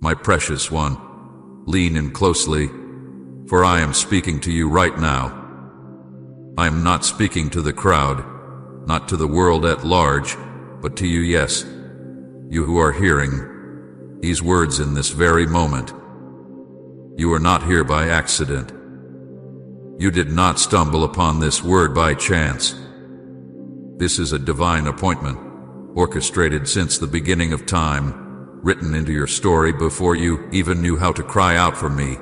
My precious one, lean in closely, for I am speaking to you right now. I am not speaking to the crowd, not to the world at large, but to you, yes, you who are hearing these words in this very moment. You are not here by accident. You did not stumble upon this word by chance. This is a divine appointment, orchestrated since the beginning of time, written into your story before you even knew how to cry out for me.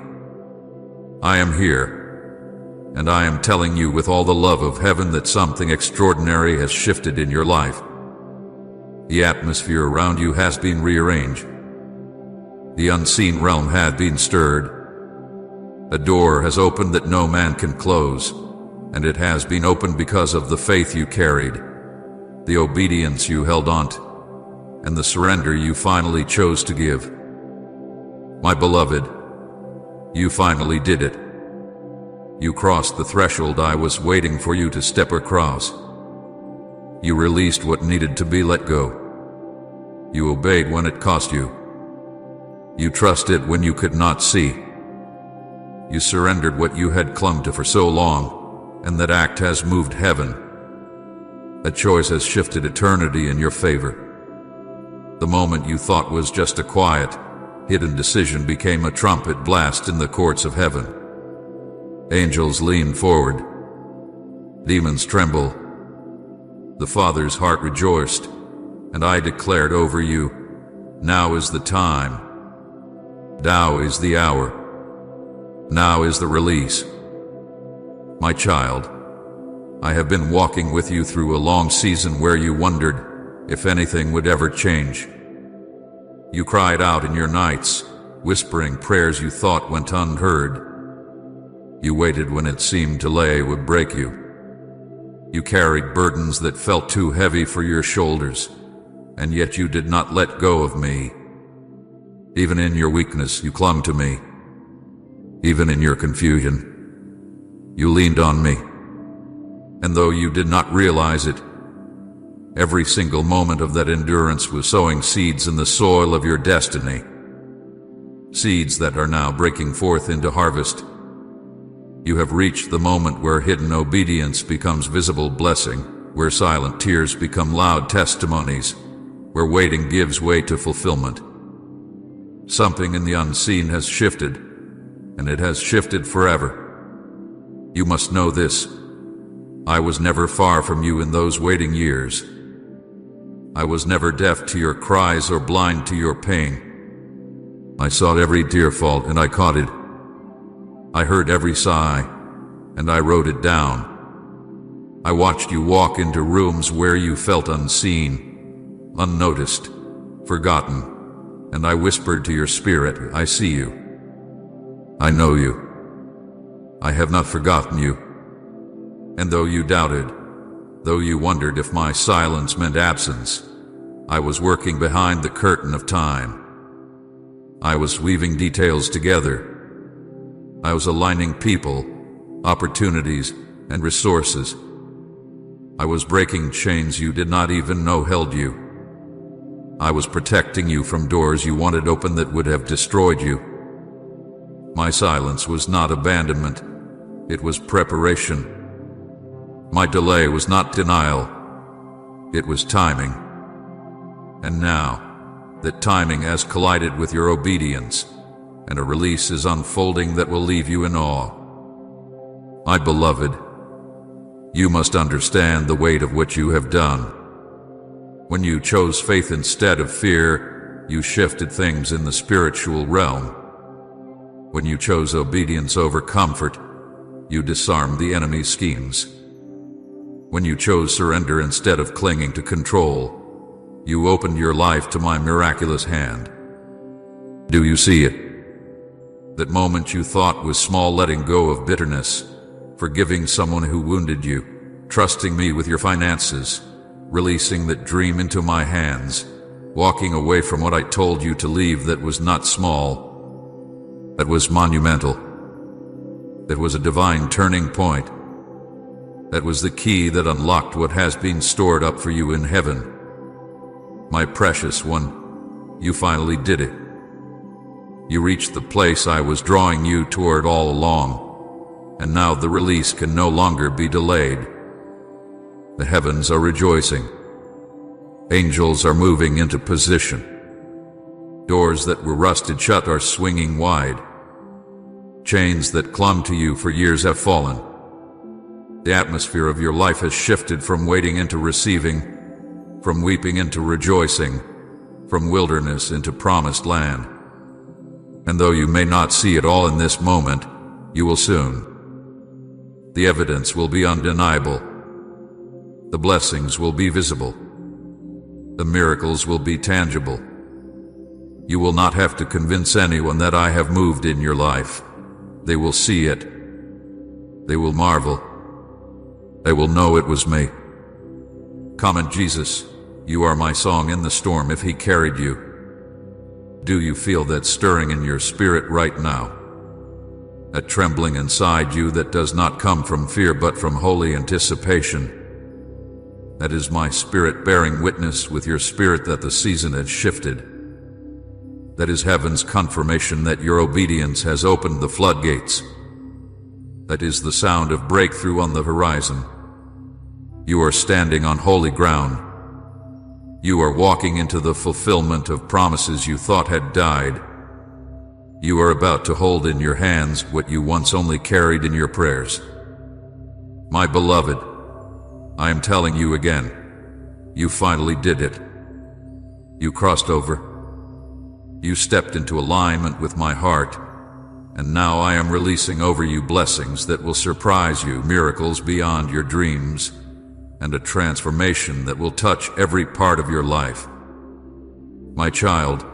I am here, and I am telling you with all the love of heaven that something extraordinary has shifted in your life. The atmosphere around you has been rearranged. The unseen realm had been stirred. A door has opened that no man can close, and it has been opened because of the faith you carried, the obedience you held on to, and the surrender you finally chose to give. My beloved, you finally did it. You crossed the threshold I was waiting for you to step across. You released what needed to be let go. You obeyed when it cost you. You trusted when you could not see. You surrendered what you had clung to for so long, and that act has moved heaven. A choice has shifted eternity in your favor. The moment you thought was just a quiet, hidden decision became a trumpet blast in the courts of heaven. Angels lean forward. Demons tremble. The Father's heart rejoiced, and I declared over you, now is the time. Now is the hour. Now is the release. My child, I have been walking with you through a long season where you wondered if anything would ever change. You cried out in your nights, whispering prayers you thought went unheard. You waited when it seemed delay would break you. You carried burdens that felt too heavy for your shoulders, and yet you did not let go of me. Even in your weakness, you clung to me. Even in your confusion, you leaned on me. And though you did not realize it, every single moment of that endurance was sowing seeds in the soil of your destiny. Seeds that are now breaking forth into harvest. You have reached the moment where hidden obedience becomes visible blessing, where silent tears become loud testimonies, where waiting gives way to fulfillment. Something in the unseen has shifted, and it has shifted forever. You must know this. I was never far from you in those waiting years. I was never deaf to your cries or blind to your pain. I saw every dear fault and I caught it. I heard every sigh, and I wrote it down. I watched you walk into rooms where you felt unseen, unnoticed, forgotten, and I whispered to your spirit, I see you. I know you. I have not forgotten you. And though you doubted, though you wondered if my silence meant absence, I was working behind the curtain of time. I was weaving details together. I was aligning people, opportunities, and resources. I was breaking chains you did not even know held you. I was protecting you from doors you wanted open that would have destroyed you. My silence was not abandonment, it was preparation. My delay was not denial, it was timing. And now, that timing has collided with your obedience, and a release is unfolding that will leave you in awe. My beloved, you must understand the weight of what you have done. When you chose faith instead of fear, you shifted things in the spiritual realm. When you chose obedience over comfort, you disarmed the enemy's schemes. When you chose surrender instead of clinging to control, you opened your life to my miraculous hand. Do you see it? That moment you thought was small, letting go of bitterness, forgiving someone who wounded you, trusting me with your finances, releasing that dream into my hands, walking away from what I told you to leave that was not small, that was monumental, that was a divine turning point, that was the key that unlocked what has been stored up for you in heaven. My precious one, you finally did it. You reached the place I was drawing you toward all along, and now the release can no longer be delayed. The heavens are rejoicing. Angels are moving into position. Doors that were rusted shut are swinging wide. Chains that clung to you for years have fallen. The atmosphere of your life has shifted from waiting into receiving, from weeping into rejoicing, from wilderness into promised land. And though you may not see it all in this moment, you will soon. The evidence will be undeniable. The blessings will be visible. The miracles will be tangible. You will not have to convince anyone that I have moved in your life. They will see it. They will marvel. They will know it was me. Comment Jesus, you are my song in the storm if he carried you. Do you feel that stirring in your spirit right now? That trembling inside you that does not come from fear but from holy anticipation? That is my spirit bearing witness with your spirit that the season has shifted. That is heaven's confirmation that your obedience has opened the floodgates. That is the sound of breakthrough on the horizon. You are standing on holy ground. You are walking into the fulfillment of promises you thought had died. You are about to hold in your hands what you once only carried in your prayers. My beloved, I am telling you again, you finally did it. You crossed over. You stepped into alignment with my heart, and now I am releasing over you blessings that will surprise you, miracles beyond your dreams, and a transformation that will touch every part of your life. My child,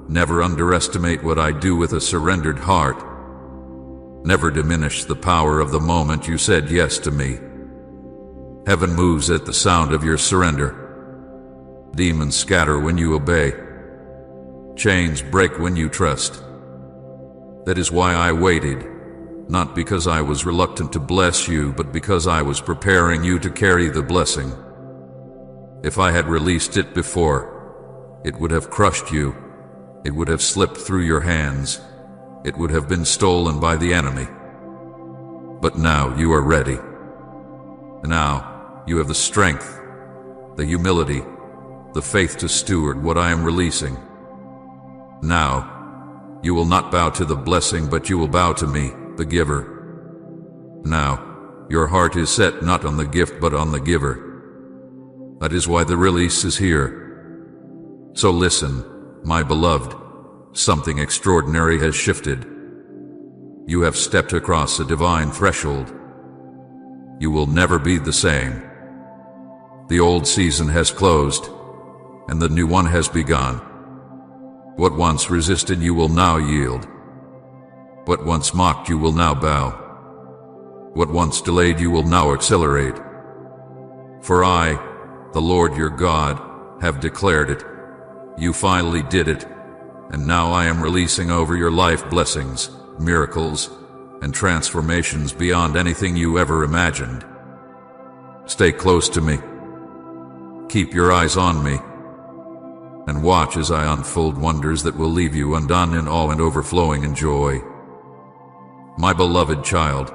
never underestimate what I do with a surrendered heart. Never diminish the power of the moment you said yes to me. Heaven moves at the sound of your surrender. Demons scatter when you obey. Chains break when you trust. That is why I waited, not because I was reluctant to bless you, but because I was preparing you to carry the blessing. If I had released it before, it would have crushed you. It would have slipped through your hands. It would have been stolen by the enemy. But now you are ready. Now you have the strength, the humility, the faith to steward what I am releasing. Now, you will not bow to the blessing, but you will bow to me, the giver. Now, your heart is set not on the gift, but on the giver. That is why the release is here. So listen, my beloved, something extraordinary has shifted. You have stepped across a divine threshold. You will never be the same. The old season has closed, and the new one has begun. What once resisted you will now yield. What once mocked you will now bow. What once delayed you will now accelerate. For I, the Lord your God, have declared it. You finally did it, and now I am releasing over your life blessings, miracles, and transformations beyond anything you ever imagined. Stay close to me. Keep your eyes on me, and watch as I unfold wonders that will leave you undone in awe and overflowing in joy. My beloved child,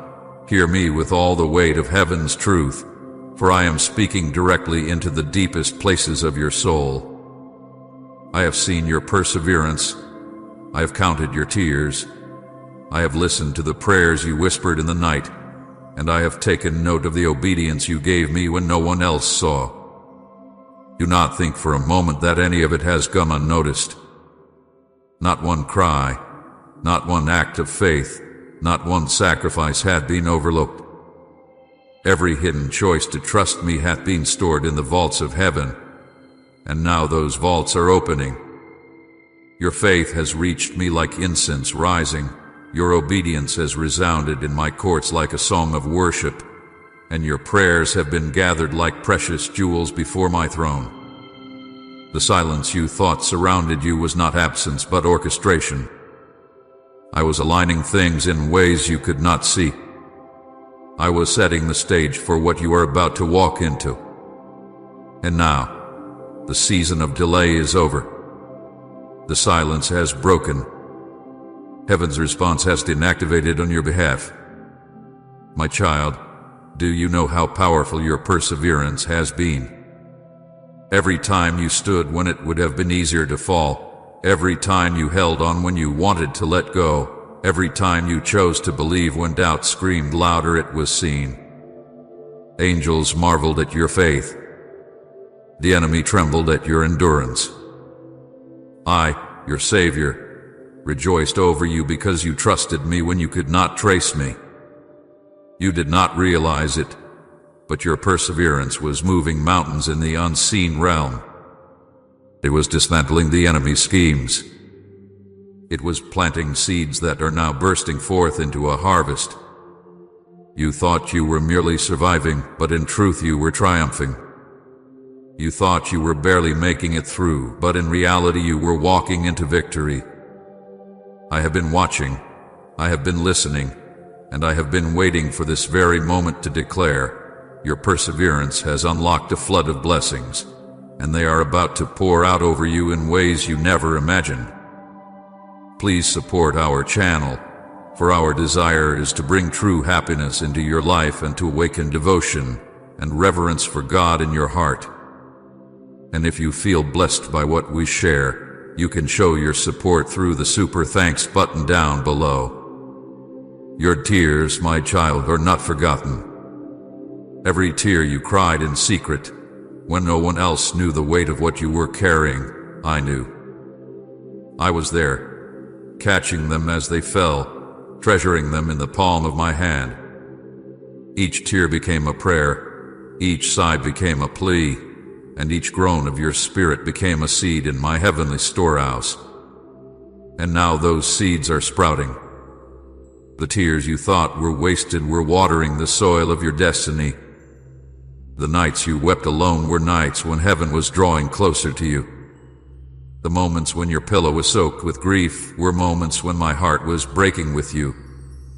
hear me with all the weight of heaven's truth, for I am speaking directly into the deepest places of your soul. I have seen your perseverance. I have counted your tears. I have listened to the prayers you whispered in the night, and I have taken note of the obedience you gave me when no one else saw. Do not think for a moment that any of it has gone unnoticed. Not one cry, not one act of faith, not one sacrifice had been overlooked. Every hidden choice to trust me hath been stored in the vaults of heaven, and now those vaults are opening. Your faith has reached me like incense rising. Your obedience has resounded in my courts like a song of worship, and your prayers have been gathered like precious jewels before my throne. The silence you thought surrounded you was not absence but orchestration. I was aligning things in ways you could not see. I was setting the stage for what you are about to walk into. And now, the season of delay is over. The silence has broken. Heaven's response has been activated on your behalf. My child, do you know how powerful your perseverance has been? Every time you stood when it would have been easier to fall, every time you held on when you wanted to let go, every time you chose to believe when doubt screamed louder, it was seen. Angels marveled at your faith. The enemy trembled at your endurance. I, your Savior, rejoiced over you because you trusted me when you could not trace me. You did not realize it, but your perseverance was moving mountains in the unseen realm. It was dismantling the enemy's schemes. It was planting seeds that are now bursting forth into a harvest. You thought you were merely surviving, but in truth you were triumphing. You thought you were barely making it through, but in reality you were walking into victory. I have been watching, I have been listening, and I have been waiting for this very moment to declare, your perseverance has unlocked a flood of blessings, and they are about to pour out over you in ways you never imagined. Please support our channel, for our desire is to bring true happiness into your life and to awaken devotion and reverence for God in your heart. And if you feel blessed by what we share, you can show your support through the Super Thanks button down below. Your tears, my child, are not forgotten. Every tear you cried in secret, when no one else knew the weight of what you were carrying, I knew. I was there, catching them as they fell, treasuring them in the palm of my hand. Each tear became a prayer, each sigh became a plea, and each groan of your spirit became a seed in my heavenly storehouse. And now those seeds are sprouting. The tears you thought were wasted were watering the soil of your destiny. The nights you wept alone were nights when heaven was drawing closer to you. The moments when your pillow was soaked with grief were moments when my heart was breaking with you,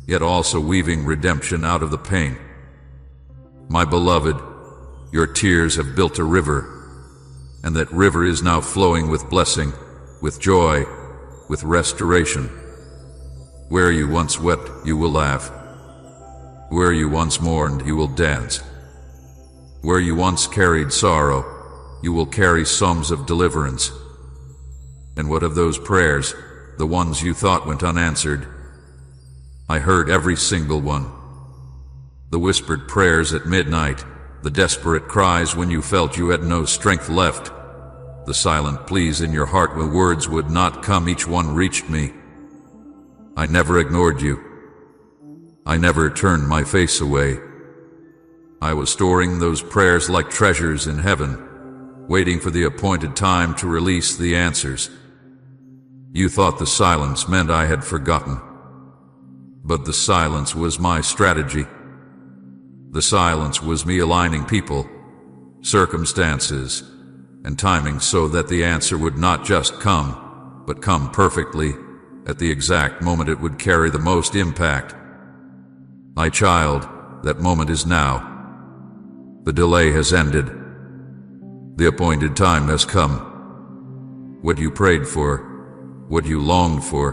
yet also weaving redemption out of the pain. My beloved, your tears have built a river, and that river is now flowing with blessing, with joy, with restoration. Where you once wept, you will laugh. Where you once mourned, you will dance. Where you once carried sorrow, you will carry songs of deliverance. And what of those prayers, the ones you thought went unanswered? I heard every single one. The whispered prayers at midnight, the desperate cries when you felt you had no strength left, the silent pleas in your heart when words would not come, each one reached me. I never ignored you. I never turned my face away. I was storing those prayers like treasures in heaven, waiting for the appointed time to release the answers. You thought the silence meant I had forgotten, but the silence was my strategy. The silence was me aligning people, circumstances, and timing so that the answer would not just come, but come perfectly, at the exact moment it would carry the most impact. My child, that moment is now. The delay has ended. The appointed time has come. What you prayed for, what you longed for,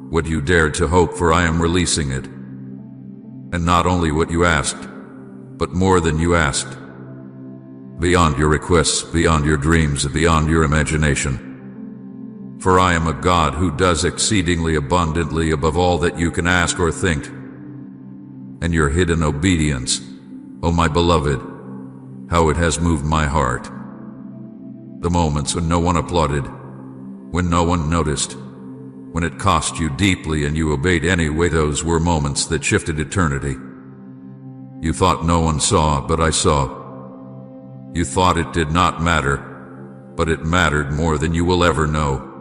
what you dared to hope for, I am releasing it. And not only what you asked, but more than you asked. Beyond your requests, beyond your dreams, beyond your imagination. For I am a God who does exceedingly abundantly above all that you can ask or think. And your hidden obedience, O my beloved, how it has moved my heart. The moments when no one applauded, when no one noticed, when it cost you deeply and you obeyed anyway, those were moments that shifted eternity. You thought no one saw, but I saw. You thought it did not matter, but it mattered more than you will ever know.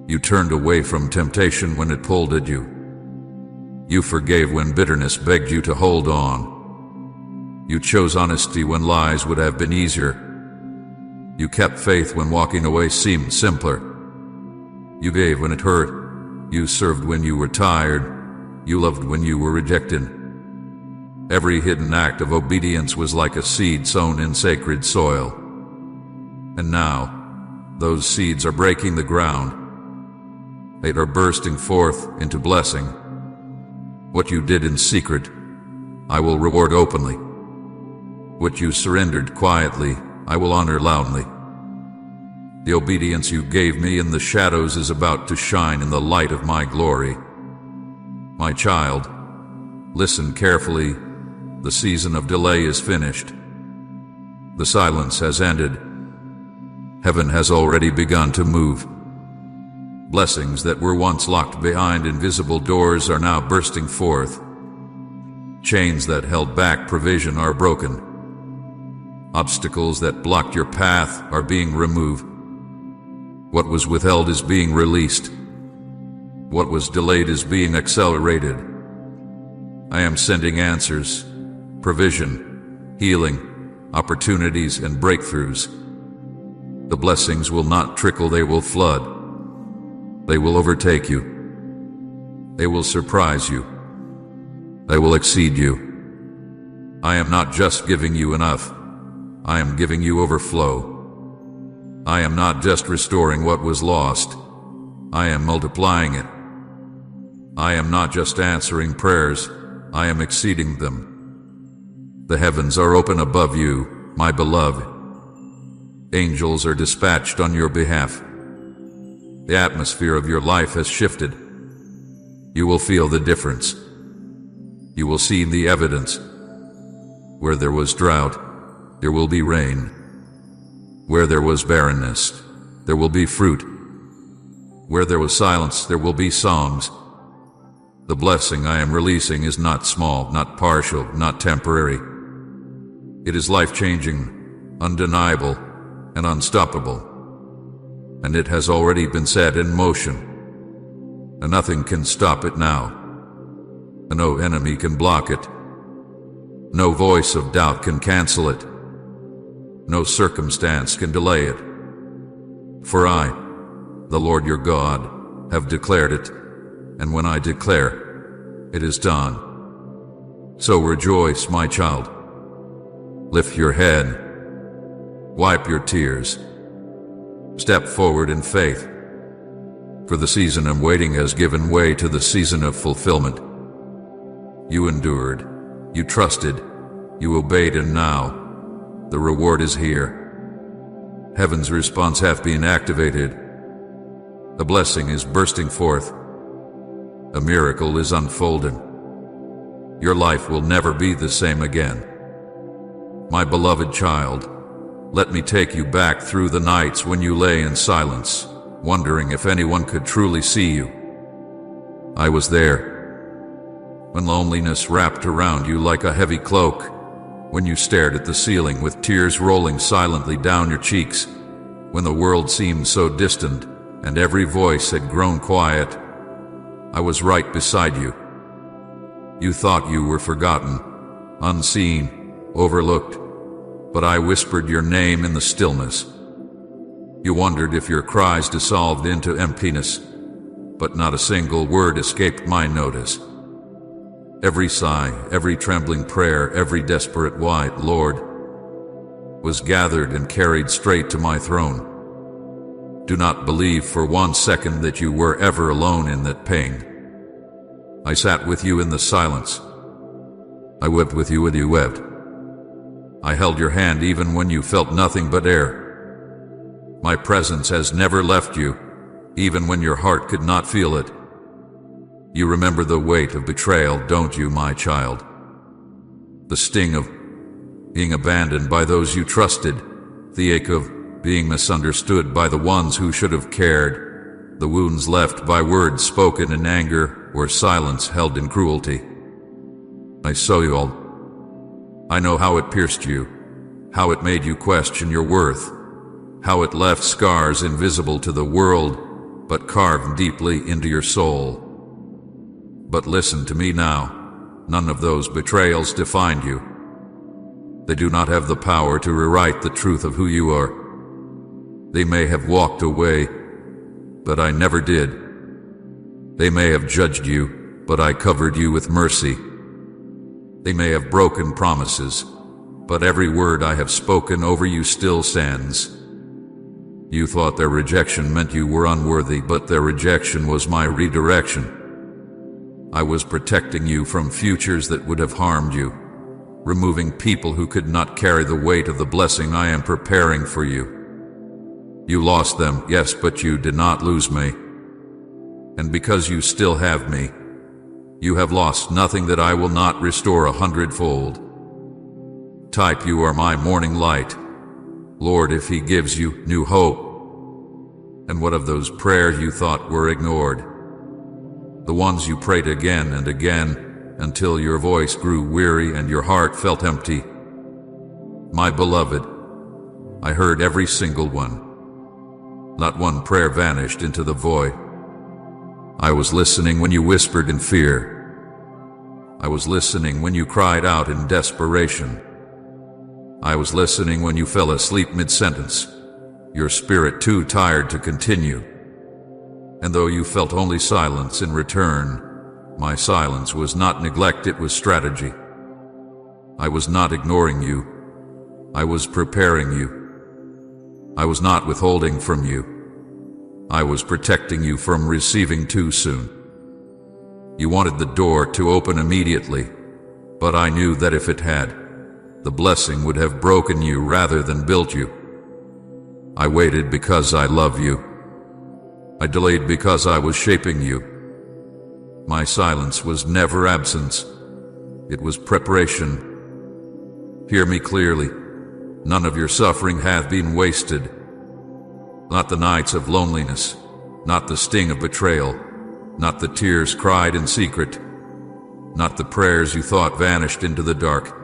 You turned away from temptation when it pulled at you. You forgave when bitterness begged you to hold on. You chose honesty when lies would have been easier. You kept faith when walking away seemed simpler. You gave when it hurt. You served when you were tired. You loved when you were rejected. Every hidden act of obedience was like a seed sown in sacred soil. And now, those seeds are breaking the ground. They are bursting forth into blessing. What you did in secret, I will reward openly. What you surrendered quietly, I will honor loudly. The obedience you gave me in the shadows is about to shine in the light of my glory. My child, listen carefully. The season of delay is finished. The silence has ended. Heaven has already begun to move. Blessings that were once locked behind invisible doors are now bursting forth. Chains that held back provision are broken. Obstacles that blocked your path are being removed. What was withheld is being released. What was delayed is being accelerated. I am sending answers, provision, healing, opportunities, and breakthroughs. The blessings will not trickle, they will flood. They will overtake you. They will surprise you. They will exceed you. I am not just giving you enough. I am giving you overflow. I am not just restoring what was lost. I am multiplying it. I am not just answering prayers. I am exceeding them. The heavens are open above you, my beloved. Angels are dispatched on your behalf. The atmosphere of your life has shifted. You will feel the difference. You will see the evidence. Where there was drought, there will be rain. Where there was barrenness, there will be fruit. Where there was silence, there will be songs. The blessing I am releasing is not small, not partial, not temporary. It is life-changing, undeniable, and unstoppable. And it has already been set in motion. And nothing can stop it now. And no enemy can block it. No voice of doubt can cancel it. No circumstance can delay it. For I, the Lord your God, have declared it, and when I declare, it is done. So rejoice, my child. Lift your head. Wipe your tears. Step forward in faith. For the season of waiting has given way to the season of fulfillment. You endured. You trusted. You obeyed, and now the reward is here. Heaven's response hath been activated. The blessing is bursting forth. A miracle is unfolding. Your life will never be the same again. My beloved child, let me take you back through the nights when you lay in silence, wondering if anyone could truly see you. I was there. When loneliness wrapped around you like a heavy cloak, when you stared at the ceiling with tears rolling silently down your cheeks, when the world seemed so distant and every voice had grown quiet, I was right beside you. You thought you were forgotten, unseen, overlooked, but I whispered your name in the stillness. You wondered if your cries dissolved into emptiness, but not a single word escaped my notice. Every sigh, every trembling prayer, every desperate white Lord was gathered and carried straight to my throne. Do not believe for 1 second that you were ever alone in that pain. I sat with you in the silence. I wept with you when you wept. I held your hand even when you felt nothing but air. My presence has never left you, even when your heart could not feel it. You remember the weight of betrayal, don't you, my child? The sting of being abandoned by those you trusted, the ache of being misunderstood by the ones who should have cared, the wounds left by words spoken in anger or silence held in cruelty. I saw you all. I know how it pierced you, how it made you question your worth, how it left scars invisible to the world, but carved deeply into your soul. But listen to me now. None of those betrayals defined you. They do not have the power to rewrite the truth of who you are. They may have walked away, but I never did. They may have judged you, but I covered you with mercy. They may have broken promises, but every word I have spoken over you still stands. You thought their rejection meant you were unworthy, but their rejection was my redirection. I was protecting you from futures that would have harmed you, removing people who could not carry the weight of the blessing I am preparing for you. You lost them, yes, but you did not lose me. And because you still have me, you have lost nothing that I will not restore 100-fold. Type, you are my morning light. Lord, if he gives you new hope. And what of those prayers you thought were ignored? The ones you prayed again and again until your voice grew weary and your heart felt empty. My beloved, I heard every single one. Not one prayer vanished into the void. I was listening when you whispered in fear. I was listening when you cried out in desperation. I was listening when you fell asleep mid-sentence, your spirit too tired to continue. And though you felt only silence in return, my silence was not neglect, it was strategy. I was not ignoring you. I was preparing you. I was not withholding from you. I was protecting you from receiving too soon. You wanted the door to open immediately, but I knew that if it had, the blessing would have broken you rather than built you. I waited because I love you. I delayed because I was shaping you. My silence was never absence. It was preparation. Hear me clearly. None of your suffering hath been wasted. Not the nights of loneliness, not the sting of betrayal, not the tears cried in secret, not the prayers you thought vanished into the dark.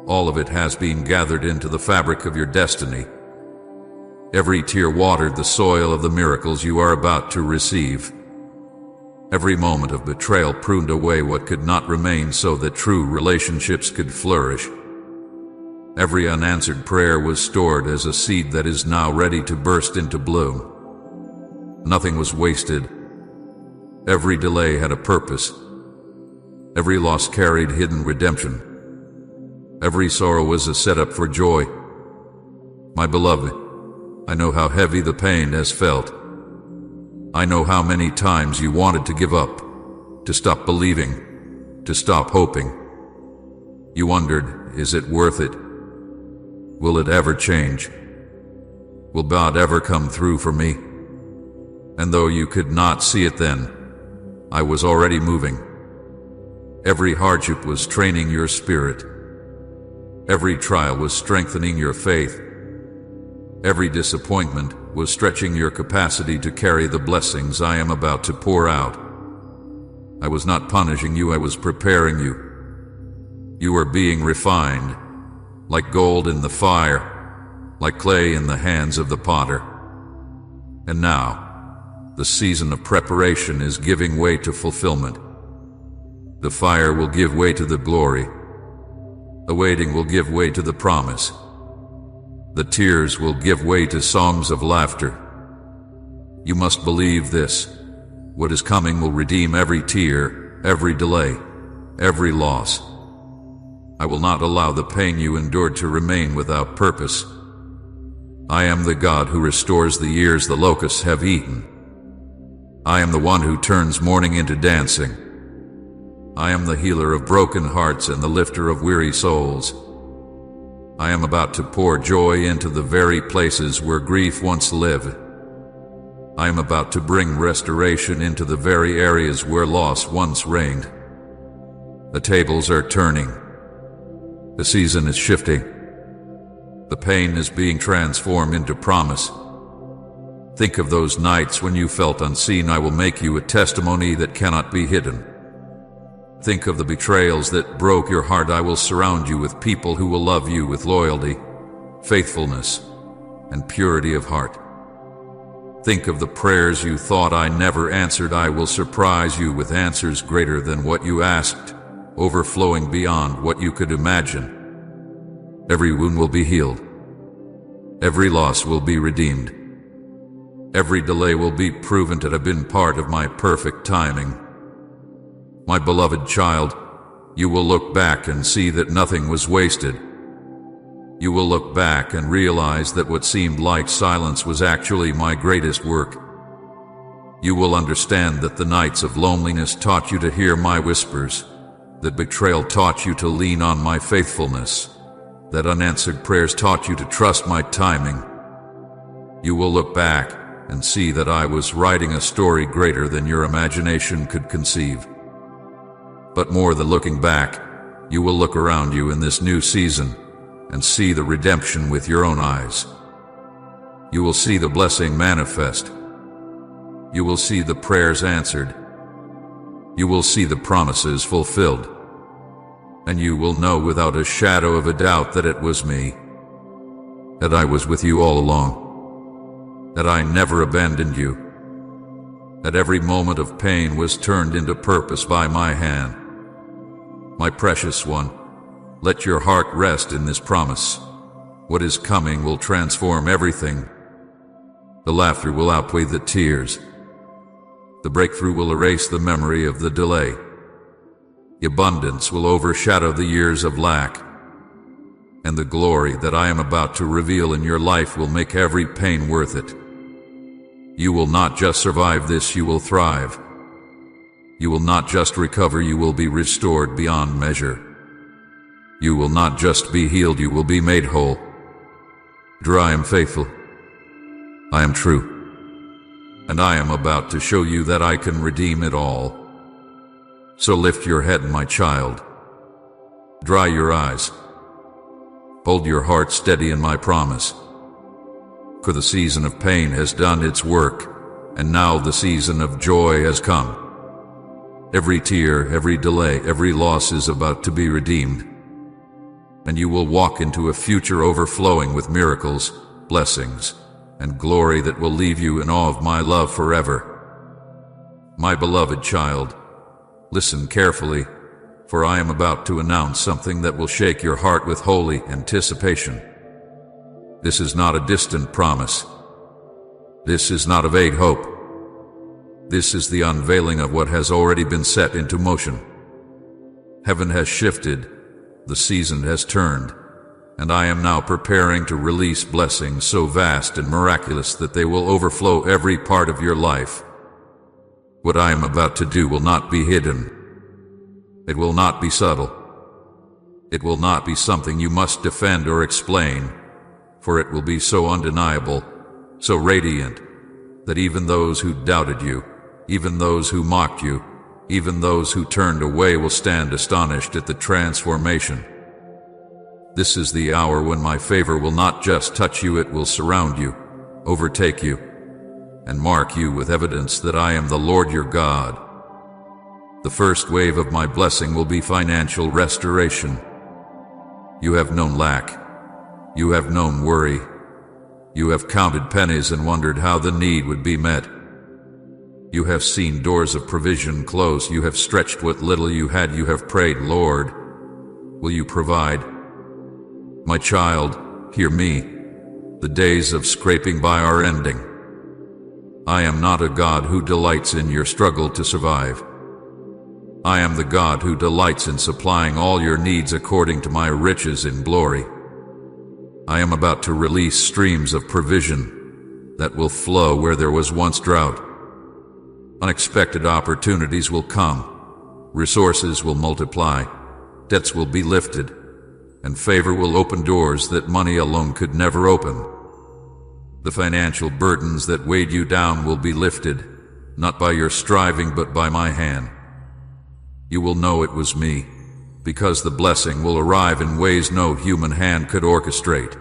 All of it has been gathered into the fabric of your destiny. Every tear watered the soil of the miracles you are about to receive. Every moment of betrayal pruned away what could not remain so that true relationships could flourish. Every unanswered prayer was stored as a seed that is now ready to burst into bloom. Nothing was wasted. Every delay had a purpose. Every loss carried hidden redemption. Every sorrow was a setup for joy. My beloved, I know how heavy the pain has felt. I know how many times you wanted to give up, to stop believing, to stop hoping. You wondered, is it worth it? Will it ever change? Will God ever come through for me? And though you could not see it then, I was already moving. Every hardship was training your spirit. Every trial was strengthening your faith. Every disappointment was stretching your capacity to carry the blessings I am about to pour out. I was not punishing you, I was preparing you. You were being refined, like gold in the fire, like clay in the hands of the potter. And now, the season of preparation is giving way to fulfillment. The fire will give way to the glory. The waiting will give way to the promise. The tears will give way to songs of laughter. You must believe this. What is coming will redeem every tear, every delay, every loss. I will not allow the pain you endured to remain without purpose. I am the God who restores the years the locusts have eaten. I am the one who turns mourning into dancing. I am the healer of broken hearts and the lifter of weary souls. I am about to pour joy into the very places where grief once lived. I am about to bring restoration into the very areas where loss once reigned. The tables are turning. The season is shifting. The pain is being transformed into promise. Think of those nights when you felt unseen. I will make you a testimony that cannot be hidden. Think of the betrayals that broke your heart. I will surround you with people who will love you with loyalty, faithfulness, and purity of heart. Think of the prayers you thought I never answered. I will surprise you with answers greater than what you asked, overflowing beyond what you could imagine. Every wound will be healed. Every loss will be redeemed. Every delay will be proven to have been part of my perfect timing. My beloved child, you will look back and see that nothing was wasted. You will look back and realize that what seemed like silence was actually my greatest work. You will understand that the nights of loneliness taught you to hear my whispers, that betrayal taught you to lean on my faithfulness, that unanswered prayers taught you to trust my timing. You will look back and see that I was writing a story greater than your imagination could conceive. But more than looking back, you will look around you in this new season and see the redemption with your own eyes. You will see the blessing manifest. You will see the prayers answered. You will see the promises fulfilled. And you will know without a shadow of a doubt that it was me, that I was with you all along, that I never abandoned you, that every moment of pain was turned into purpose by my hand. My precious one, let your heart rest in this promise. What is coming will transform everything. The laughter will outweigh the tears. The breakthrough will erase the memory of the delay. The abundance will overshadow the years of lack. And the glory that I am about to reveal in your life will make every pain worth it. You will not just survive this, you will thrive. You will not just recover, you will be restored beyond measure. You will not just be healed, you will be made whole. For I am faithful. I am true. And I am about to show you that I can redeem it all. So lift your head, my child. Dry your eyes. Hold your heart steady in my promise. For the season of pain has done its work, and now the season of joy has come. Every tear, every delay, every loss is about to be redeemed. And you will walk into a future overflowing with miracles, blessings, and glory that will leave you in awe of my love forever. My beloved child, listen carefully, for I am about to announce something that will shake your heart with holy anticipation. This is not a distant promise. This is not a vague hope. This is the unveiling of what has already been set into motion. Heaven has shifted, the season has turned, and I am now preparing to release blessings so vast and miraculous that they will overflow every part of your life. What I am about to do will not be hidden. It will not be subtle. It will not be something you must defend or explain, for it will be so undeniable, so radiant, that even those who doubted you, even those who mocked you, even those who turned away will stand astonished at the transformation. This is the hour when my favor will not just touch you, it will surround you, overtake you, and mark you with evidence that I am the Lord your God. The first wave of my blessing will be financial restoration. You have known lack. You have known worry. You have counted pennies and wondered how the need would be met. You have seen doors of provision close. You have stretched what little you had. You have prayed, Lord, will you provide? My child, hear me. The days of scraping by are ending. I am not a God who delights in your struggle to survive. I am the God who delights in supplying all your needs according to my riches in glory. I am about to release streams of provision that will flow where there was once drought. Unexpected opportunities will come, resources will multiply, debts will be lifted, and favor will open doors that money alone could never open. The financial burdens that weighed you down will be lifted, not by your striving but by my hand. You will know it was me, because the blessing will arrive in ways no human hand could orchestrate.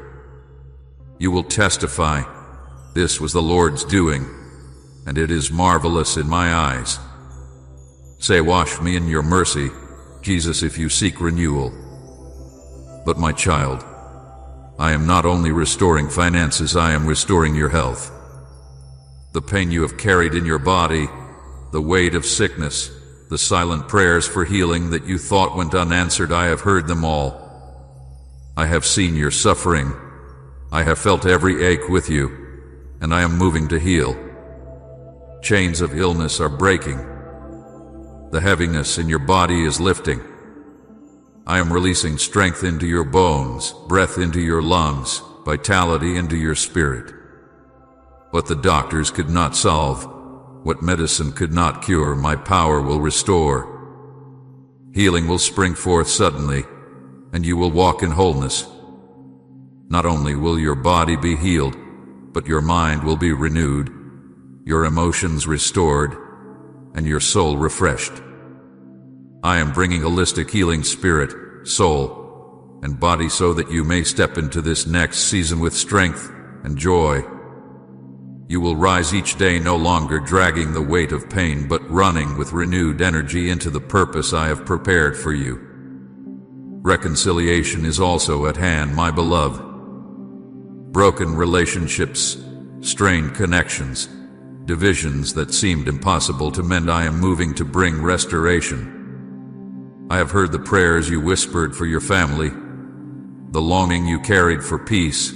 You will testify, this was the Lord's doing, and it is marvelous in my eyes. Say, wash me in your mercy, Jesus, if you seek renewal. But my child, I am not only restoring finances, I am restoring your health. The pain you have carried in your body, the weight of sickness, the silent prayers for healing that you thought went unanswered, I have heard them all. I have seen your suffering. I have felt every ache with you, and I am moving to heal. Chains of illness are breaking. The heaviness in your body is lifting. I am releasing strength into your bones, breath into your lungs, vitality into your spirit. What the doctors could not solve, what medicine could not cure, my power will restore. Healing will spring forth suddenly, and you will walk in wholeness. Not only will your body be healed, but your mind will be renewed, your emotions restored, and your soul refreshed. I am bringing holistic healing spirit, soul, and body so that you may step into this next season with strength and joy. You will rise each day no longer dragging the weight of pain, but running with renewed energy into the purpose I have prepared for you. Reconciliation is also at hand, my beloved. Broken relationships, strained connections, divisions that seemed impossible to mend, I am moving to bring restoration. I have heard the prayers you whispered for your family, the longing you carried for peace,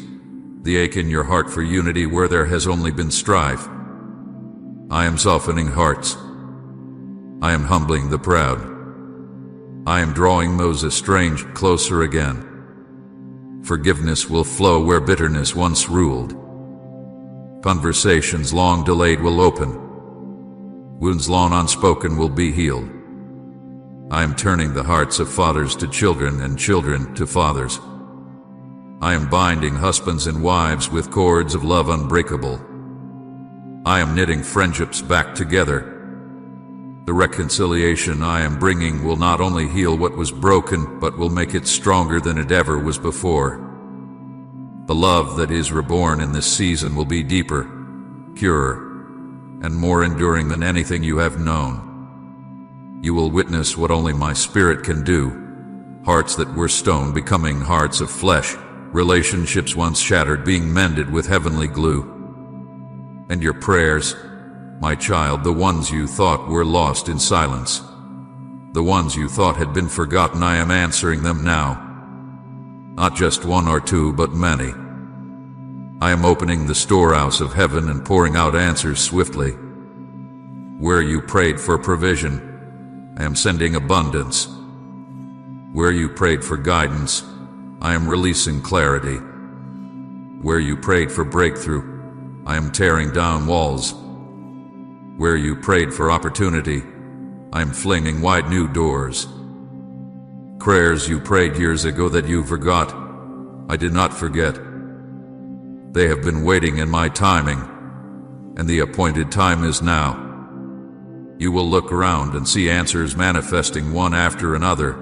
the ache in your heart for unity where there has only been strife. I am softening hearts. I am humbling the proud. I am drawing those estranged closer again. Forgiveness will flow where bitterness once ruled. Conversations long delayed will open. Wounds long unspoken will be healed. I am turning the hearts of fathers to children and children to fathers. I am binding husbands and wives with cords of love unbreakable. I am knitting friendships back together. The reconciliation I am bringing will not only heal what was broken, but will make it stronger than it ever was before. The love that is reborn in this season will be deeper, purer, and more enduring than anything you have known. You will witness what only my spirit can do, hearts that were stone becoming hearts of flesh, relationships once shattered being mended with heavenly glue. And your prayers, my child, the ones you thought were lost in silence, the ones you thought had been forgotten, I am answering them now. Not just one or two, but many. I am opening the storehouse of heaven and pouring out answers swiftly. Where you prayed for provision, I am sending abundance. Where you prayed for guidance, I am releasing clarity. Where you prayed for breakthrough, I am tearing down walls. Where you prayed for opportunity, I am flinging wide new doors. Prayers you prayed years ago that you forgot, I did not forget. They have been waiting in my timing, and the appointed time is now. You will look around and see answers manifesting one after another,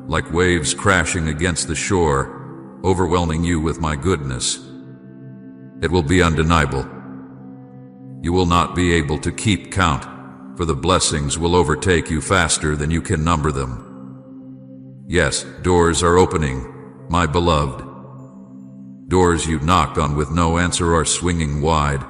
like waves crashing against the shore, overwhelming you with my goodness. It will be undeniable. You will not be able to keep count, for the blessings will overtake you faster than you can number them. Yes, doors are opening, my beloved. Doors you knocked on with no answer are swinging wide.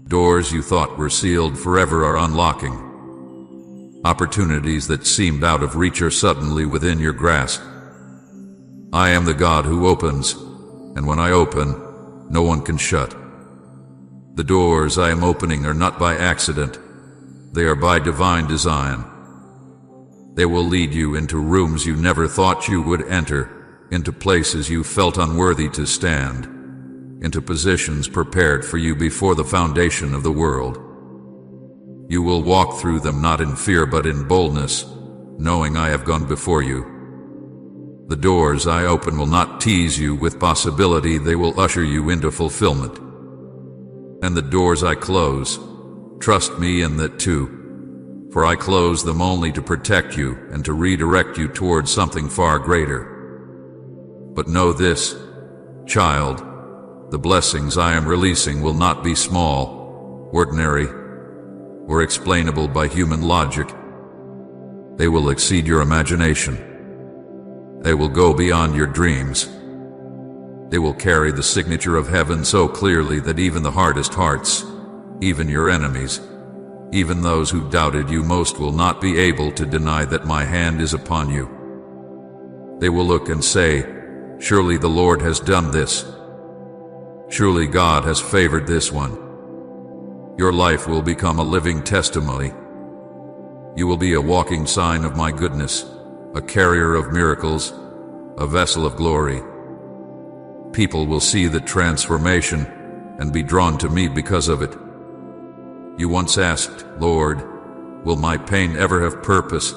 Doors you thought were sealed forever are unlocking. Opportunities that seemed out of reach are suddenly within your grasp. I am the God who opens, and when I open, no one can shut. The doors I am opening are not by accident. They are by divine design. They will lead you into rooms you never thought you would enter, into places you felt unworthy to stand, into positions prepared for you before the foundation of the world. You will walk through them not in fear but in boldness, knowing I have gone before you. The doors I open will not tease you with possibility, they will usher you into fulfillment. And the doors I close, trust me in that too, for I close them only to protect you and to redirect you towards something far greater. But know this, child, the blessings I am releasing will not be small, ordinary, or explainable by human logic. They will exceed your imagination. They will go beyond your dreams. They will carry the signature of heaven so clearly that even the hardest hearts, even your enemies, even those who doubted you most will not be able to deny that my hand is upon you. They will look and say, surely the Lord has done this. Surely God has favored this one. Your life will become a living testimony. You will be a walking sign of my goodness, a carrier of miracles, a vessel of glory. People will see the transformation and be drawn to me because of it. You once asked, Lord, will my pain ever have purpose?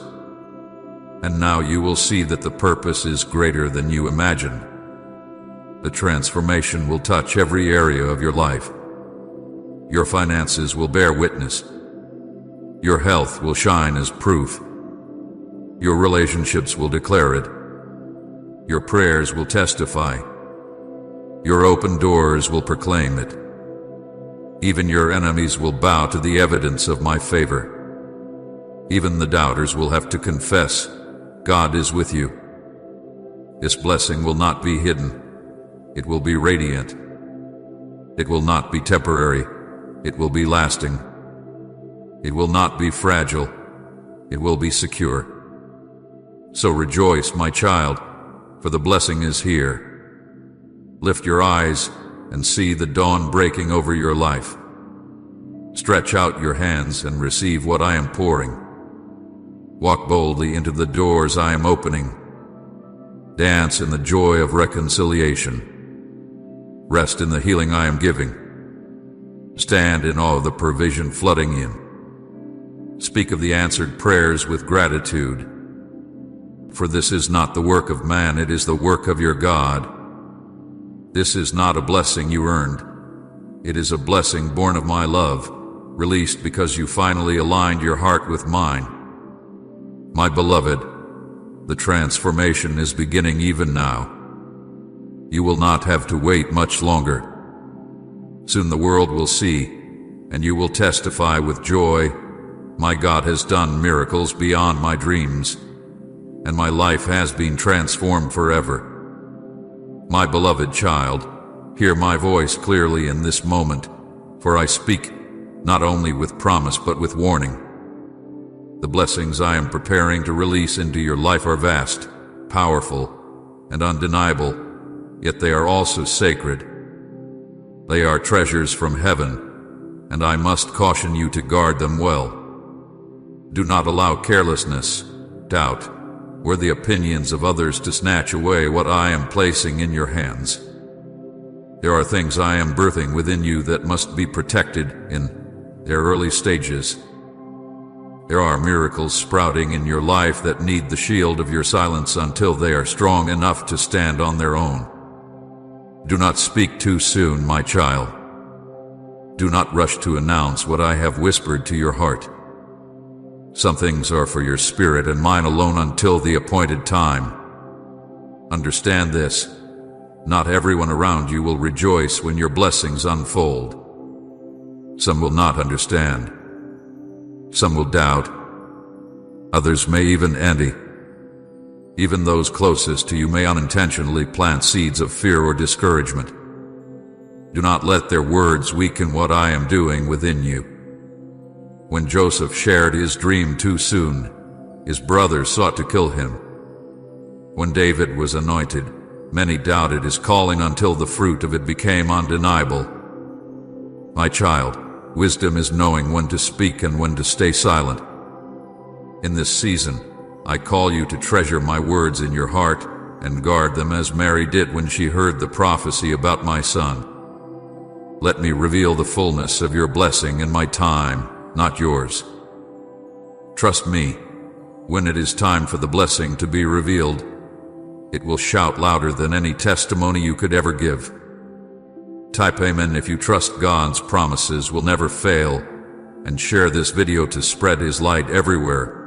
And now you will see that the purpose is greater than you imagined. The transformation will touch every area of your life. Your finances will bear witness. Your health will shine as proof. Your relationships will declare it. Your prayers will testify. Your open doors will proclaim it. Even your enemies will bow to the evidence of my favor. Even the doubters will have to confess, God is with you. This blessing will not be hidden. It will be radiant. It will not be temporary. It will be lasting. It will not be fragile. It will be secure. So rejoice, my child, for the blessing is here. Lift your eyes and see the dawn breaking over your life. Stretch out your hands and receive what I am pouring. Walk boldly into the doors I am opening. Dance in the joy of reconciliation. Rest in the healing I am giving. Stand in awe of the provision flooding in. Speak of the answered prayers with gratitude. For this is not the work of man, it is the work of your God. This is not a blessing you earned. It is a blessing born of my love, released because you finally aligned your heart with mine. My beloved, the transformation is beginning even now. You will not have to wait much longer. Soon the world will see, and you will testify with joy, my God has done miracles beyond my dreams, and my life has been transformed forever. My beloved child, hear my voice clearly in this moment, for I speak not only with promise but with warning. The blessings I am preparing to release into your life are vast, powerful, and undeniable, yet they are also sacred. They are treasures from heaven, and I must caution you to guard them well. Do not allow carelessness, doubt, or the opinions of others to snatch away what I am placing in your hands. There are things I am birthing within you that must be protected in their early stages. There are miracles sprouting in your life that need the shield of your silence until they are strong enough to stand on their own. Do not speak too soon, my child. Do not rush to announce what I have whispered to your heart. Some things are for your spirit and mine alone until the appointed time. Understand this. Not everyone around you will rejoice when your blessings unfold. Some will not understand. Some will doubt. Others may even envy. Even those closest to you may unintentionally plant seeds of fear or discouragement. Do not let their words weaken what I am doing within you. When Joseph shared his dream too soon, his brothers sought to kill him. When David was anointed, many doubted his calling until the fruit of it became undeniable. My child, wisdom is knowing when to speak and when to stay silent. In this season, I call you to treasure my words in your heart and guard them as Mary did when she heard the prophecy about my son. Let me reveal the fullness of your blessing in my time, not yours. Trust me, when it is time for the blessing to be revealed, it will shout louder than any testimony you could ever give. Type Amen if you trust God's promises will never fail, and share this video to spread His light everywhere.